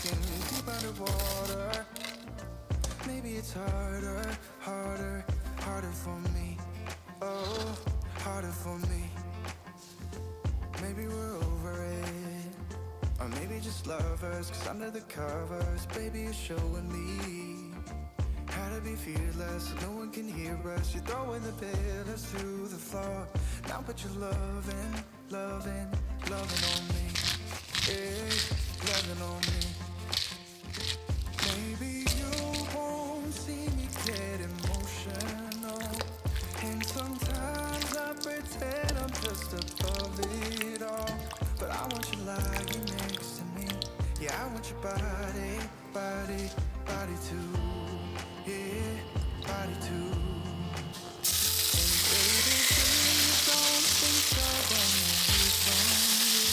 sinking deep underwater. Maybe it's harder, harder, harder for me. Oh, harder for me. Maybe we're over it, or maybe just lovers. Cause under the covers, baby, you're showing me how to be fearless so no one can hear us. You're throwing the pillars through the floor. Now put your loving, loving, loving on me. Yeah, loving on me. Maybe you won't see me get emotional, and sometimes I pretend I'm just above it all. But I want you lying next to me. Yeah, I want your body, body, body too. Yeah, body too. And baby, please don't think I run away from you.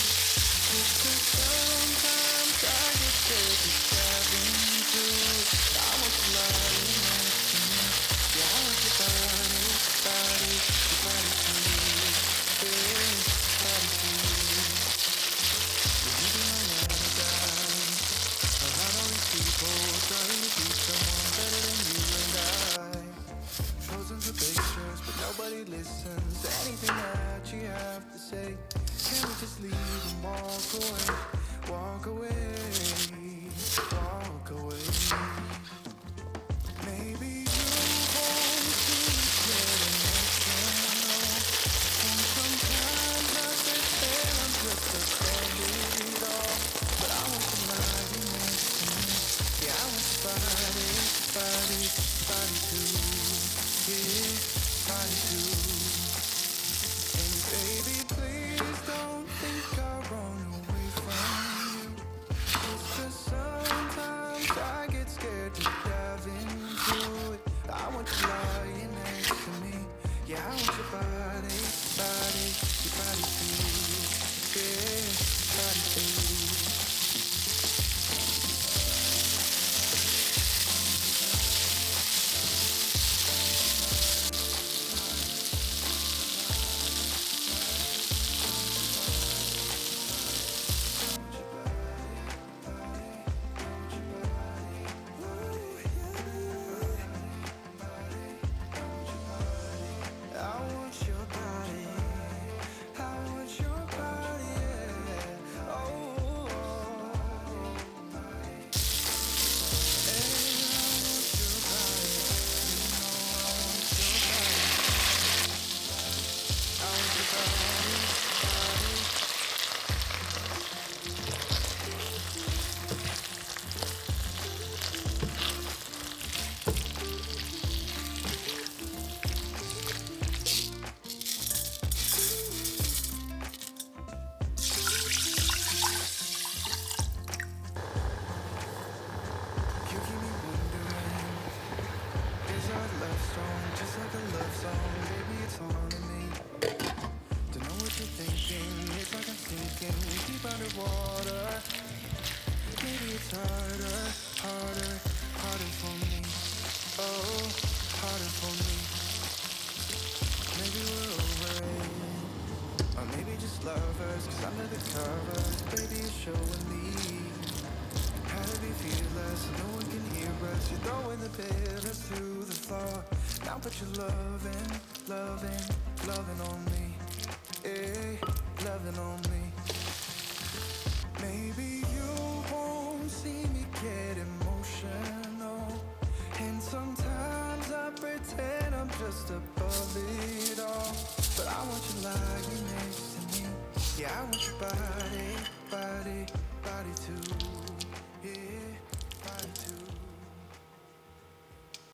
Just 'cause sometimes I get scared to dive into it. I want you lying next to me. Yeah, I want your body, body, your body too. Yeah, body too. Will you be my lullaby? Around all these people trying to be someone better than you and I. Frozen for pictures, but nobody listens to anything that you have to say. Can we just leave and walk away? Walk away, walk away. Maybe you won't see me get emotional, and sometimes I pretend I'm just above it all. But I want you lying next to me. Yeah, I want your body, body, body too. Yeah, body too. And baby, please don't think I run away from you. Just 'cause sometimes I get scared to dive into it. I want you lying next to me. Yeah, I want your body, body, your body too. Yeah, body too. Just like a love song, baby, it's haunting me. Don't know what you're thinking, it's like I'm sinking deep underwater. Maybe it's harder, harder, harder for me. Oh, harder for me. Maybe we're over it, or maybe just lovers. 'Cause under the covers, baby, you're showing me how to be fearless so no one can hear us. You're throwing the pillars through the floor. Now put your loving, loving, loving on me. Yeah, loving on me. Maybe you won't see me get emotional, and sometimes I pretend I'm just above it all. But I want you lying next to me. Yeah, I want your body, body, body too. Yeah.